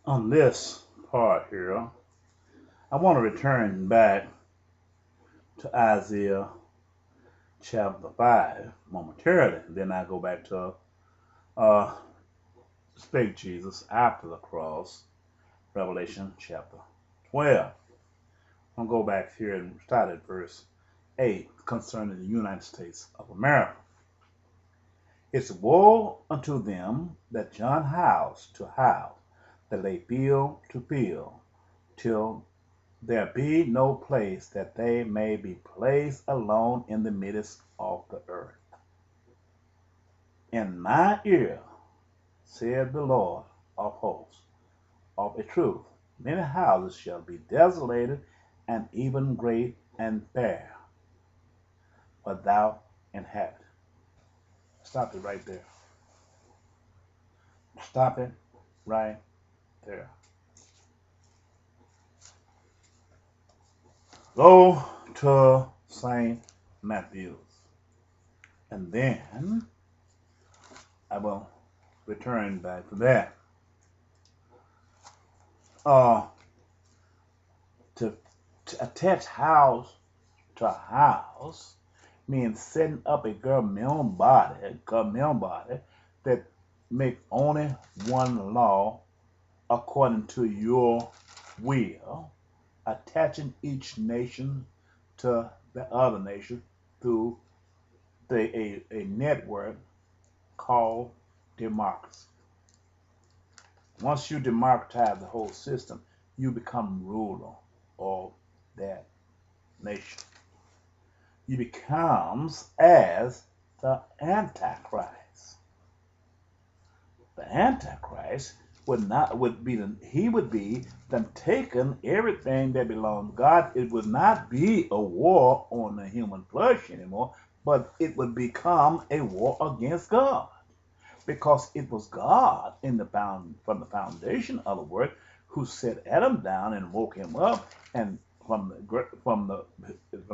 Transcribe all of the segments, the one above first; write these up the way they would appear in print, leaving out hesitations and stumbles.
On this part here, I want to return back to Isaiah chapter 5 momentarily. Then I go back to uh, Spake Jesus after the cross, Revelation chapter 12. I'm going to go back here and start at verse 8 concerning the United States of America. It's woe unto them that join house to house, that lay field to field, till there be no place that they may be placed alone in the midst of the earth. In my ear, said the Lord of hosts, of a truth, many houses shall be desolated, and even great and bare, without inhabitant. Stop it right there. Stop it right there. Go to St. Matthew's, and then I will return back to that. To attach house to house means setting up a governmental body that make only one law according to your will, attaching each nation to the other nation through a network called democracy. Once you democratize the whole system, you become ruler of that nation. You becomes as the Antichrist. The Antichrist would be then taking everything that belongs to God. It would not be a war on the human flesh anymore, but it would become a war against God. Because it was God from the foundation of the world who set Adam down and woke him up and from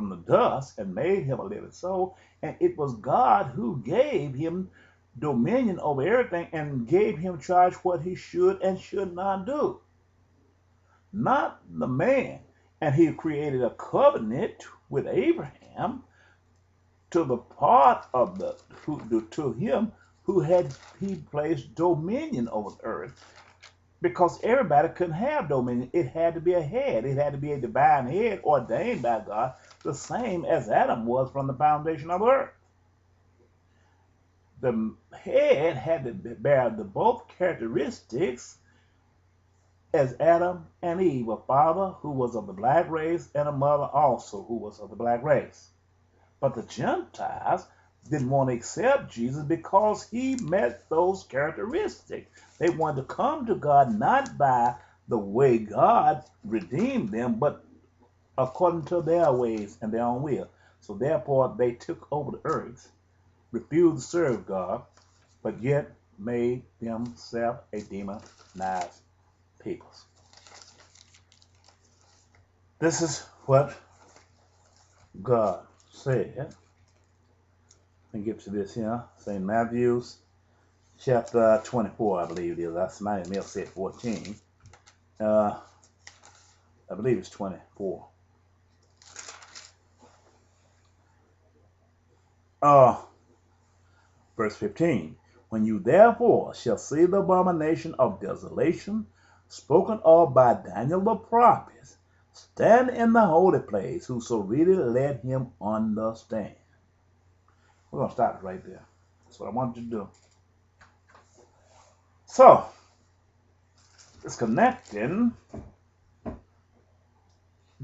the dust and made him a living soul, and it was God who gave him dominion over everything and gave him charge what he should and should not do, not the man. And he created a covenant with Abraham to the part of to him who he placed dominion over the earth, because everybody couldn't have dominion. It had to be a head. It had to be a divine head ordained by God, the same as Adam was from the foundation of the earth. The head had to bear the both characteristics as Adam and Eve, a father who was of the black race and a mother also who was of the black race. But the Gentiles didn't want to accept Jesus because he met those characteristics. They wanted to come to God not by the way God redeemed them, but according to their ways and their own will. So therefore they took over the earth, refused to serve God, but yet made themselves a demonized people. This is what God said. And get to this here, St. Matthew's chapter 24, I believe it is. That's my email said 14. I believe it's 24. Verse 15. When you therefore shall see the abomination of desolation spoken of by Daniel the prophet, stand in the holy place, whoso readeth, let him understand. We're going to stop it right there. That's what I wanted to do. So, it's connecting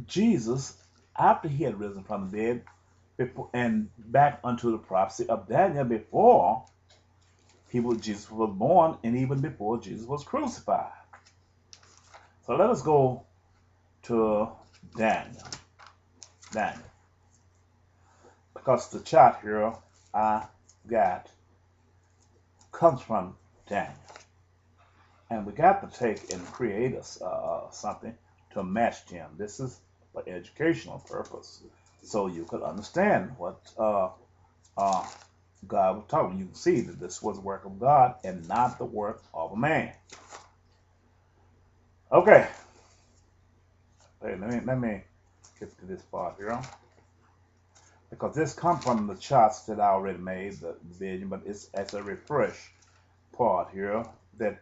Jesus after he had risen from the dead and back unto the prophecy of Daniel before Jesus was born and even before Jesus was crucified. So let us go to Daniel. Because the chart here I got comes from Daniel. And we got to take and create something to match them. This is for educational purpose, so you could understand what God was talking. You can see that this was the work of God and not the work of a man. Okay. Hey, let me get to this part here, because this comes from the charts that I already made, the division, but it's as a refresh part here that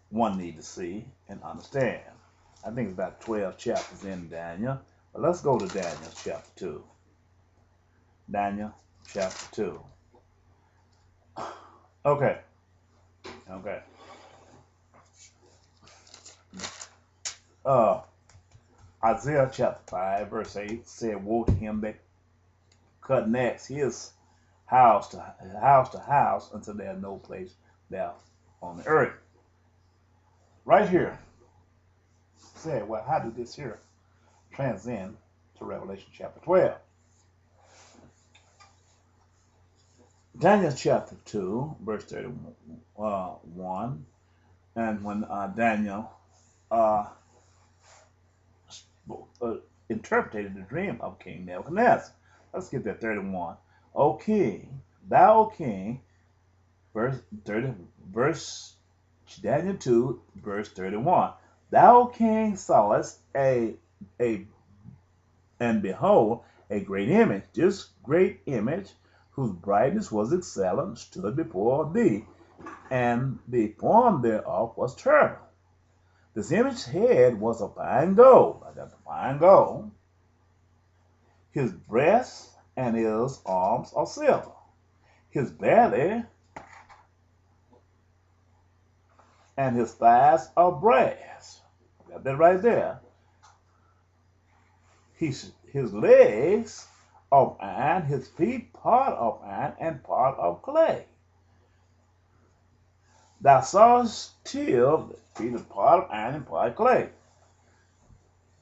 one need to see and understand. I think it's about 12 chapters in Daniel, but let's go to Daniel chapter 2. Daniel chapter 2. Okay, okay. Uh, Isaiah chapter 5, verse 8 said, woe to him that cut next his house to house until there is no place there on the earth. Right here, said, well, how did this here transcend to Revelation chapter 12? Daniel chapter 2, verse 31, and when Daniel uh, interpreted the dream of King Nebuchadnezzar. Let's get that 31. O king, thou O king, verse 30, verse Daniel 2, verse 31. Thou king sawest and behold, a great image. This great image, whose brightness was excellent, stood before thee, and the form thereof was terrible. This image's head was of fine gold. I got the fine gold. His breast and his arms are silver. His belly and his thighs are brass. Got that right there. His legs of iron, his feet part of iron and part of clay. Thou sawest till the feet are part of iron and part of clay.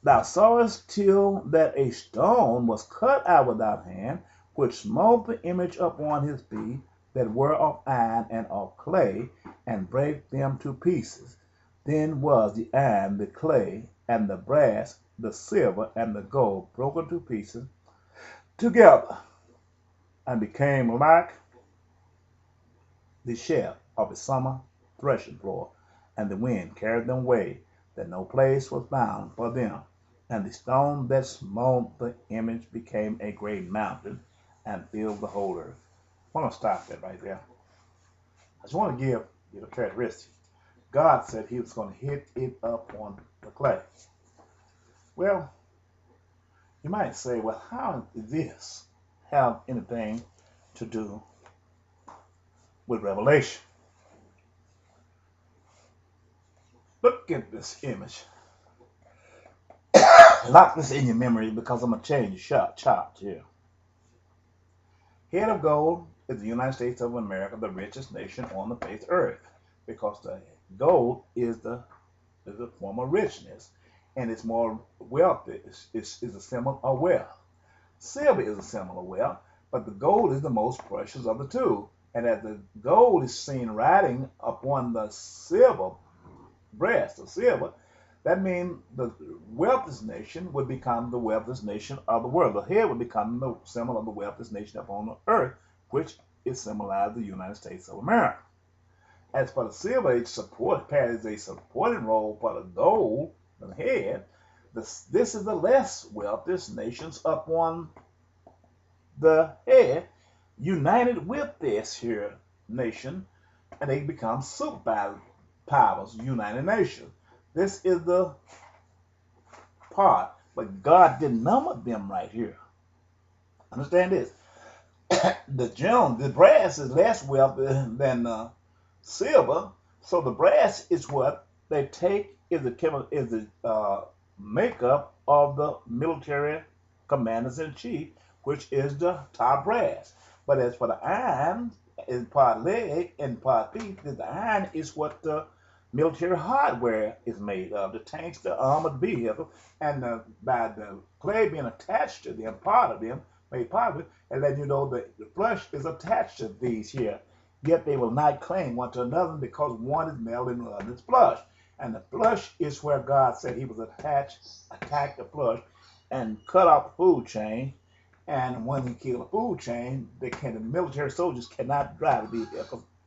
Thou sawest till that a stone was cut out without hand, which smote the image upon his feet that were of iron and of clay, and brake them to pieces. Then was the iron, the clay, and the brass, the silver, and the gold broken to pieces together, and became like the chaff of a summer threshing floor, and the wind carried them away, that no place was found for them. And the stone that smote the image became a great mountain, and filled the whole earth. I want to stop that right there. I just want to give you the characteristic. God said he was going to hit it up on the clay. Well, you might say, well, how does this have anything to do with Revelation? Look at this image. Lock this in your memory, because I'm going to change the chart here. Head of gold is the United States of America, the richest nation on the face of earth, because the gold is a form of richness, and it's more wealthy. It's a symbol of wealth. Silver is a symbol of wealth, but the gold is the most precious of the two. And as the gold is seen riding upon the silver breast of silver, that means the wealthiest nation would become the wealthiest nation of the world. The head would become the symbol of the wealthiest nation upon the earth, which is symbolized the United States of America. As for the silver, it plays a supporting role for the gold, the head. This is the less wealthiest nations upon the head, united with this here nation, and they become superpowers, United Nations. This is the part, but God didn't number them right here. Understand this. The brass is less wealthy than silver, so the brass is what they take is the makeup of the military commanders in chief, which is the top brass. But as for the iron, in part leg and part feet, the iron is what the military hardware is made of, the tanks, the armored vehicle, and by the clay being attached to them, part of them, made part of it, and letting you know that the flesh is attached to these here. Yet they will not cling one to another, because one is male and the other is flesh. And the flesh is where God said he was attacked the flesh and cut off the food chain. And when he killed the food chain, the military soldiers cannot drive the vehicle